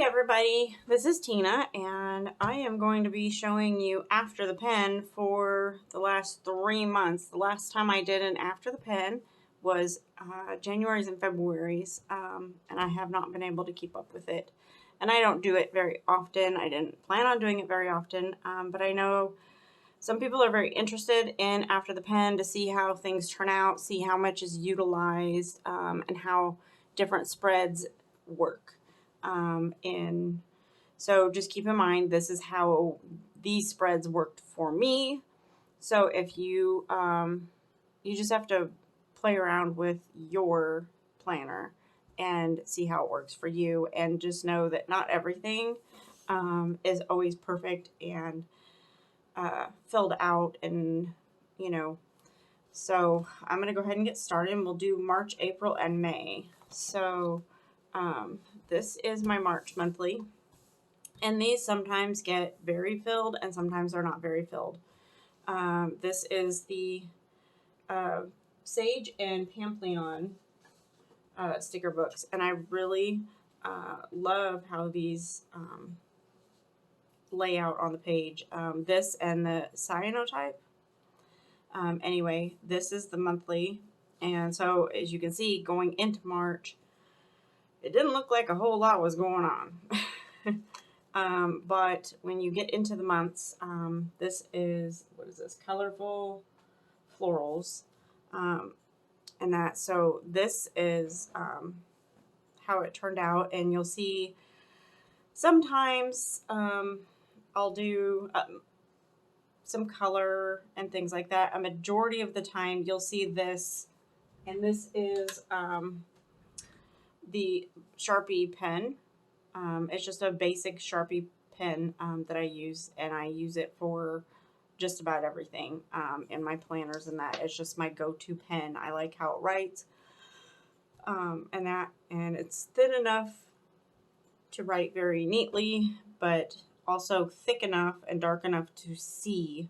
everybody, this is Tina, and I am going to be showing you After the Pen for the last 3 months. The last time I did an After the Pen was January's and February's, and I have not been able to keep up with it. And I don't do it very often. I didn't plan on doing it very often, but I know some people are very interested in After the Pen to see how things turn out, see how much is utilized, and how different spreads work. So just keep in mind, this is how these spreads worked for me. So if you, you just have to play around with your planner and see how it works for you. And just know that not everything is always perfect and filled out and, so I'm going to go ahead and get started, and we'll do March, April, and May. So this is my March monthly, and these sometimes get very filled and sometimes they're not very filled. This is the Sage and Pampleon sticker books, and I really love how these lay out on the page. This and the cyanotype. Anyway, this is the monthly, and so as you can see, going into March, it didn't look like a whole lot was going on. But when you get into the months, this is, what is this? Colorful Florals. And that, so this is how it turned out, and you'll see sometimes I'll do some color and things like that. A majority of the time you'll see this, and this is the Sharpie pen. It's just a basic Sharpie pen that I use, and I use it for just about everything in my planners, and that it's just my go-to pen. I like how it writes, and it's thin enough to write very neatly, but also thick enough and dark enough to see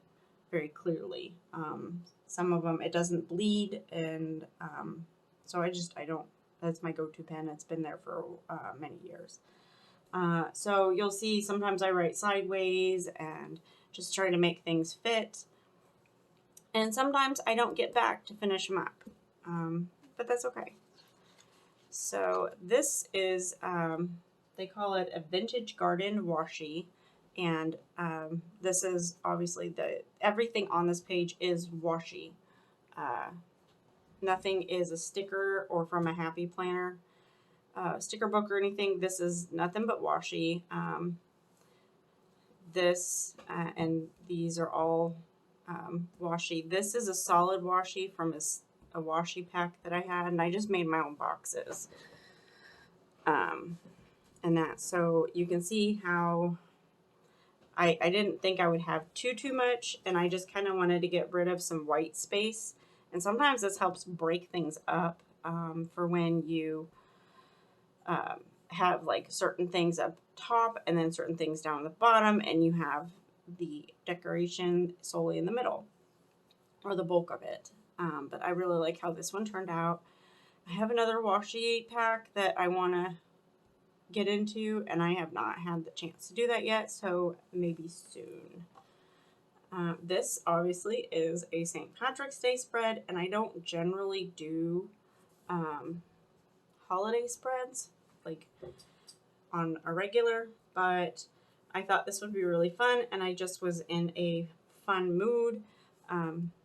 very clearly. Some of them, it doesn't bleed, and so I don't, that's my go-to pen. It's been there for many years. So you'll see sometimes I write sideways and just try to make things fit. And sometimes I don't get back to finish them up, but that's okay. So this is, they call it a Vintage Garden Washi. And this is obviously everything on this page is washi. Nothing is a sticker or from a Happy Planner sticker book or anything. This is nothing but washi. And these are all washi. This is a solid washi from a washi pack that I had, and I just made my own boxes. And that, so you can see how I didn't think I would have too much, and I just kind of wanted to get rid of some white space. And sometimes this helps break things up for when you have like certain things up top and then certain things down the bottom, and you have the decoration solely in the middle, or the bulk of it. But I really like how this one turned out. I have another washi pack that I want to get into, and I have not had the chance to do that yet, so maybe soon. This obviously is a St. Patrick's Day spread, and I don't generally do holiday spreads like on a regular, but I thought this would be really fun, and I just was in a fun mood.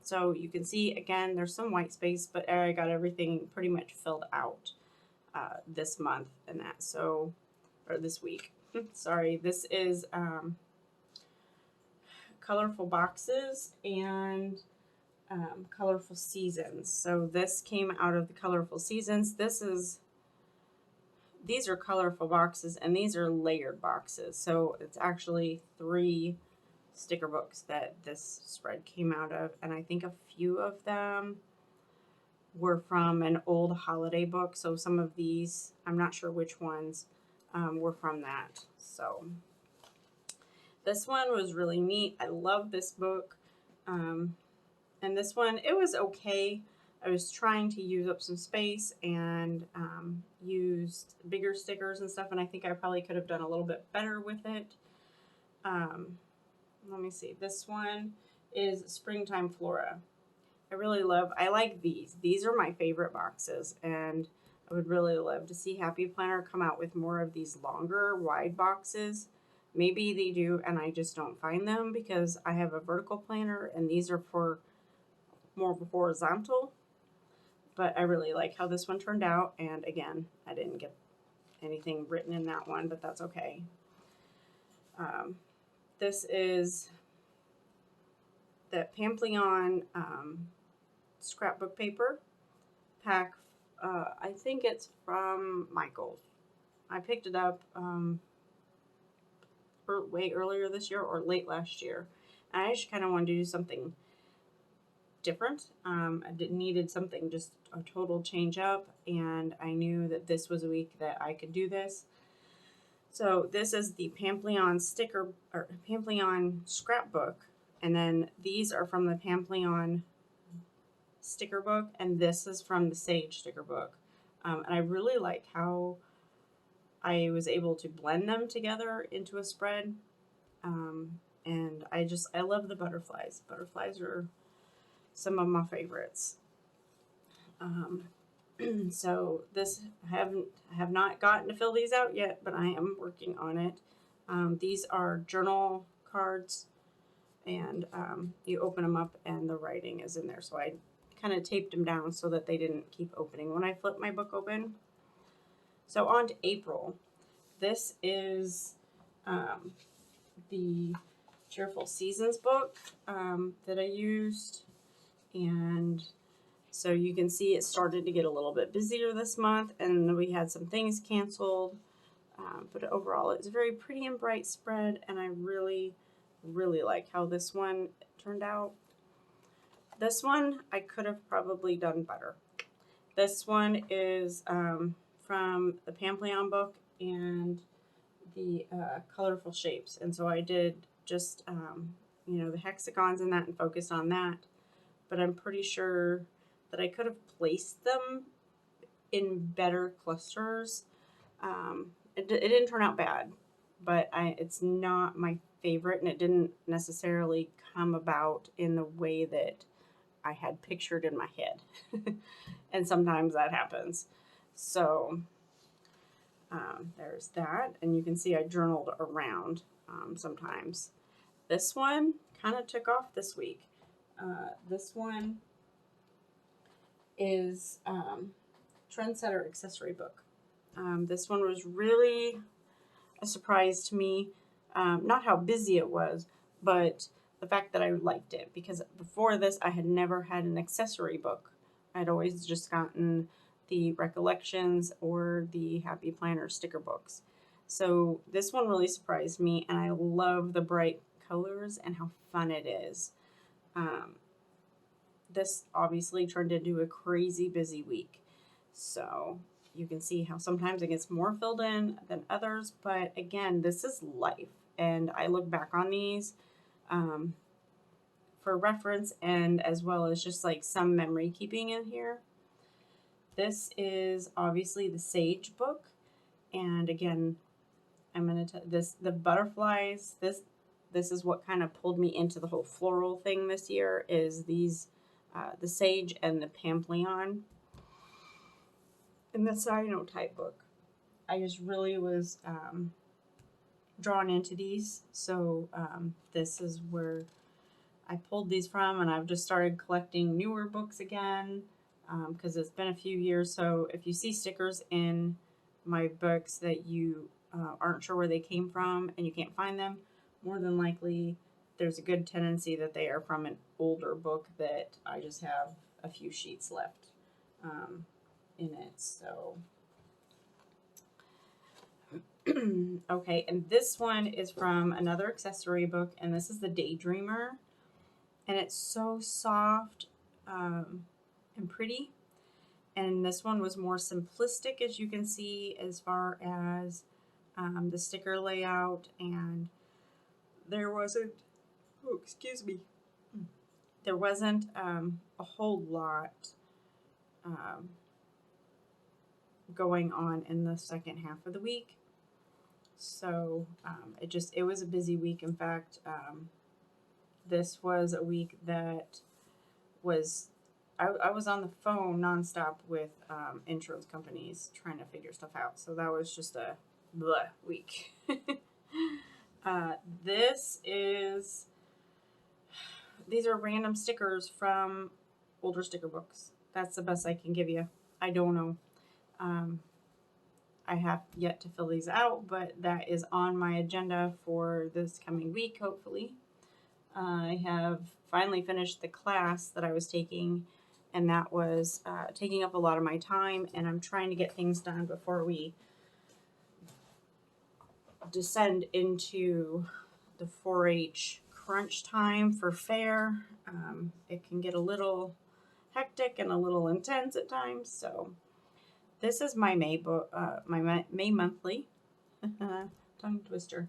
So you can see again there's some white space, but I got everything pretty much filled out this month and that, so, or this week. Sorry, this is Colorful Boxes and Colorful Seasons. So this came out of the Colorful Seasons. These are colorful boxes, and these are layered boxes. So it's actually 3 sticker books that this spread came out of, and I think a few of them were from an old holiday book. So some of these, I'm not sure which ones were from that. So this one was really neat. I love this book. And this one, it was okay. I was trying to use up some space and used bigger stickers and stuff, and I think I probably could have done a little bit better with it. Let me see. This one is Springtime Flora. I like these. These are my favorite boxes, and I would really love to see Happy Planner come out with more of these longer, wide boxes. Maybe they do, and I just don't find them because I have a vertical planner, and these are for more horizontal. But I really like how this one turned out, and again, I didn't get anything written in that one, but that's okay. This is the Pamplion scrapbook paper pack. I think it's from Michael's. I picked it up way earlier this year or late last year. And I just kind of wanted to do something different. I needed something just a total change up, and I knew that this was a week that I could do this. So this is the Pamplion sticker or Pamplion scrapbook, and then these are from the Pamplion sticker book, and this is from the Sage sticker book. And I really like how I was able to blend them together into a spread. And I love the butterflies. Butterflies are some of my favorites. So this I have not gotten to fill these out yet, but I am working on it. These are journal cards, and you open them up and the writing is in there. So I kind of taped them down so that they didn't keep opening when I flip my book open. So on to April. This is the Cheerful Seasons book that I used, and so you can see it started to get a little bit busier this month, and we had some things canceled, but overall it's a very pretty and bright spread, and I really, really like how this one turned out. This one I could have probably done better. This one is from the Pamplion book and the colorful shapes, and so I did just the hexagons in that and focused on that, but I'm pretty sure that I could have placed them in better clusters. It didn't turn out bad, but it's not my favorite, and it didn't necessarily come about in the way that I had pictured in my head. And sometimes that happens. So there's that, and you can see I journaled around sometimes. This one kind of took off this week. This one is Trendsetter Accessory Book. This one was really a surprise to me. Not how busy it was, but the fact that I liked it, because before this I had never had an accessory book. I'd always just gotten the Recollections or the Happy Planner sticker books. So this one really surprised me, and I love the bright colors and how fun it is. This obviously turned into a crazy busy week. So you can see how sometimes it gets more filled in than others, but again, this is life. And I look back on these for reference, and as well as just like some memory keeping in here. This is obviously the Sage book, and again, I'm going to the butterflies. This is what kind of pulled me into the whole floral thing this year. Is these the Sage and the Pamplion. And the Cyanotype book. I just really was drawn into these, so this is where I pulled these from, and I've just started collecting newer books again because it's been a few years. So if you see stickers in my books that you aren't sure where they came from and you can't find them, more than likely there's a good tendency that they are from an older book that I just have a few sheets left in it. So okay, and this one is from another accessory book, and this is the Daydreamer, and it's so soft and pretty. And this one was more simplistic, as you can see, as far as the sticker layout, and there wasn't there wasn't a whole lot going on in the second half of the week. So it was a busy week. In fact, this was a week that was I was on the phone nonstop with insurance companies trying to figure stuff out. So that was just a bleh week. This is These are random stickers from older sticker books. That's the best I can give you. I don't know. I have yet to fill these out, but that is on my agenda for this coming week, hopefully. I have finally finished the class that I was taking, and that was taking up a lot of my time, and I'm trying to get things done before we descend into the 4-H crunch time for fair. It can get a little hectic and a little intense at times, so this is my May book, my May monthly, tongue twister,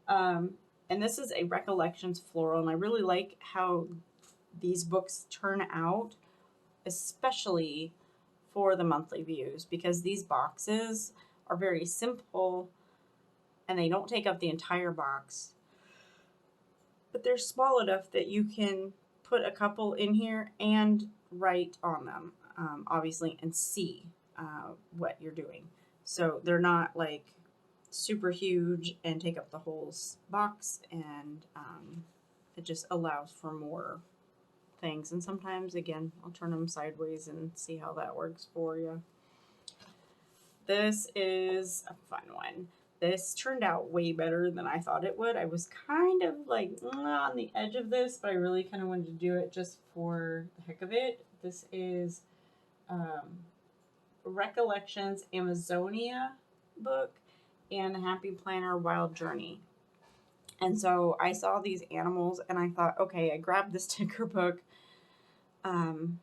and this is a Recollections floral, and I really like how these books turn out, especially for the monthly views, because these boxes are very simple and they don't take up the entire box, but they're small enough that you can put a couple in here and write on them, obviously, and see what you're doing. So they're not like super huge and take up the whole box, and it just allows for more things. And sometimes, again, I'll turn them sideways and see how that works for you. This is a fun one. This turned out way better than I thought it would. I was kind of like on the edge of this, but I really kind of wanted to do it just for the heck of it. This is Recollections Amazonia book and the Happy Planner Wild Journey. And so I saw these animals and I thought, okay, I grabbed the sticker book. And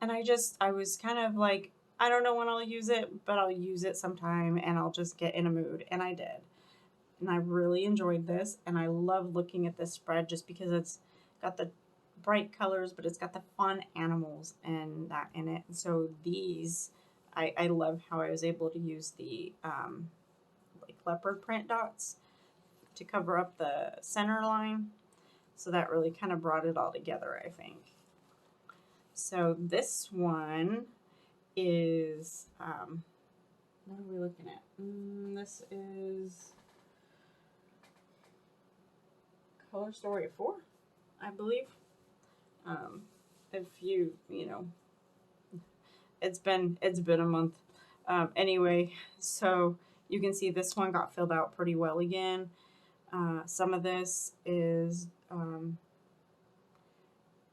I was kind of like, I don't know when I'll use it, but I'll use it sometime and I'll just get in a mood. And I did. And I really enjoyed this. And I love looking at this spread just because it's got the bright colors, but it's got the fun animals and that in it. And so these, I love how I was able to use the like leopard print dots to cover up the center line. So that really kind of brought it all together, I think. So this one is, what are we looking at? This is Color Story 4, I believe. If you know, it's been a month. Anyway, so you can see this one got filled out pretty well again. Some of this is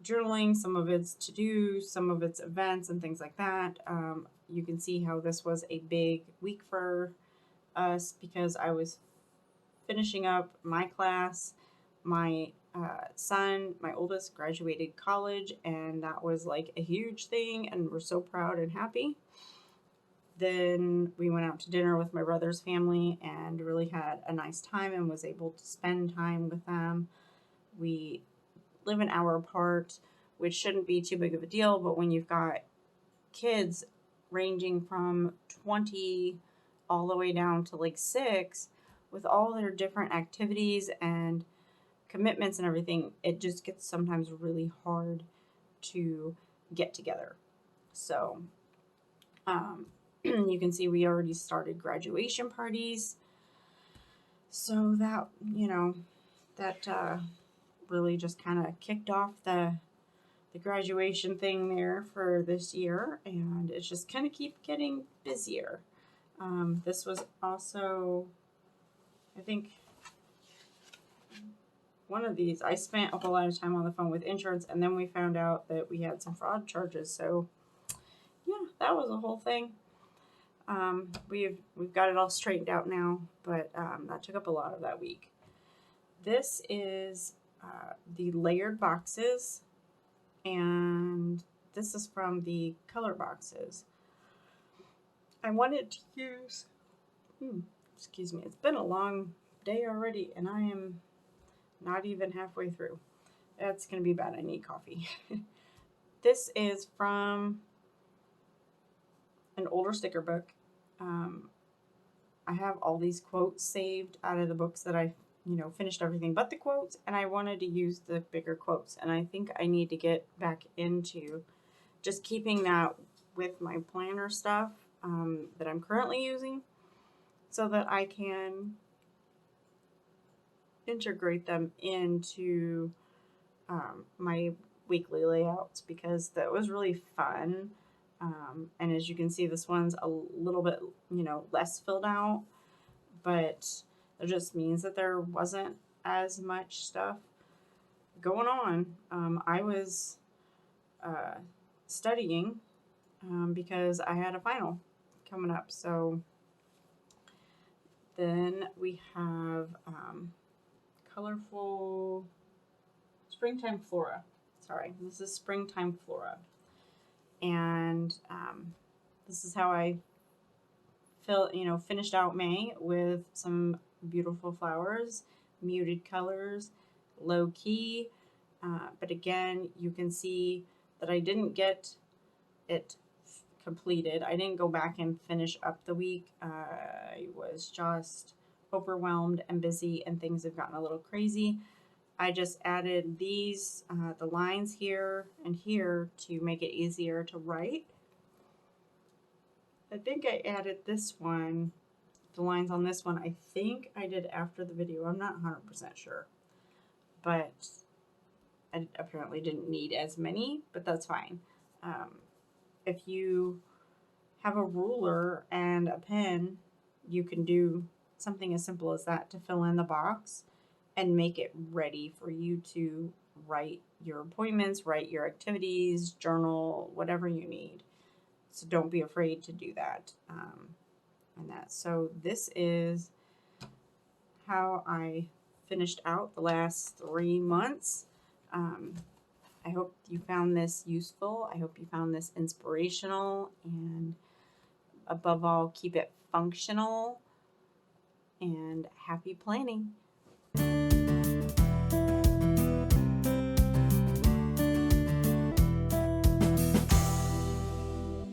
journaling, some of it's to-do, some of it's events and things like that. You can see how this was a big week for us because I was finishing up my class. My son, my oldest, graduated college, and that was like a huge thing, and we're so proud and happy. Then we went out to dinner with my brother's family and really had a nice time and was able to spend time with them. We live an hour apart, which shouldn't be too big of a deal, but when you've got kids ranging from 20 all the way down to like 6 with all their different activities and commitments and everything, it just gets sometimes really hard to get together. So you can see we already started graduation parties, so that really just kind of kicked off the graduation thing there for this year, and it's just kind of keep getting busier. This was also, I think, one of these. I spent a whole lot of time on the phone with insurance, and then we found out that we had some fraud charges. So yeah, that was a whole thing. We've got it all straightened out now, but that took up a lot of that week. This is the layered boxes, and this is from the color boxes. I wanted to use, excuse me, it's been a long day already, and I am not even halfway through. That's going to be bad. I need coffee. This is from an older sticker book. Um, I have all these quotes saved out of the books that I, finished everything but the quotes, and I wanted to use the bigger quotes. And I think I need to get back into just keeping that with my planner stuff that I'm currently using so that I can integrate them into my weekly layouts because that was really fun. And as you can see, this one's a little bit, less filled out, but it just means that there wasn't as much stuff going on. I was uh, studying because I had a final coming up. So then we have colorful springtime flora. Sorry, this is springtime flora. And this is how I finished out May with some beautiful flowers, muted colors, low key. But again, you can see that I didn't get it completed. I didn't go back and finish up the week. I was just overwhelmed and busy, and things have gotten a little crazy. I just added these, the lines here and here to make it easier to write. I think I added this one, the lines on this one, I think I did after the video. I'm not 100% sure. But I apparently didn't need as many, but that's fine. If you have a ruler and a pen, you can do something as simple as that to fill in the box and make it ready for you to write your appointments, write your activities, journal, whatever you need. So don't be afraid to do that. So this is how I finished out the last 3 months. I hope you found this useful. I hope you found this inspirational, and above all, keep it functional, and happy planning.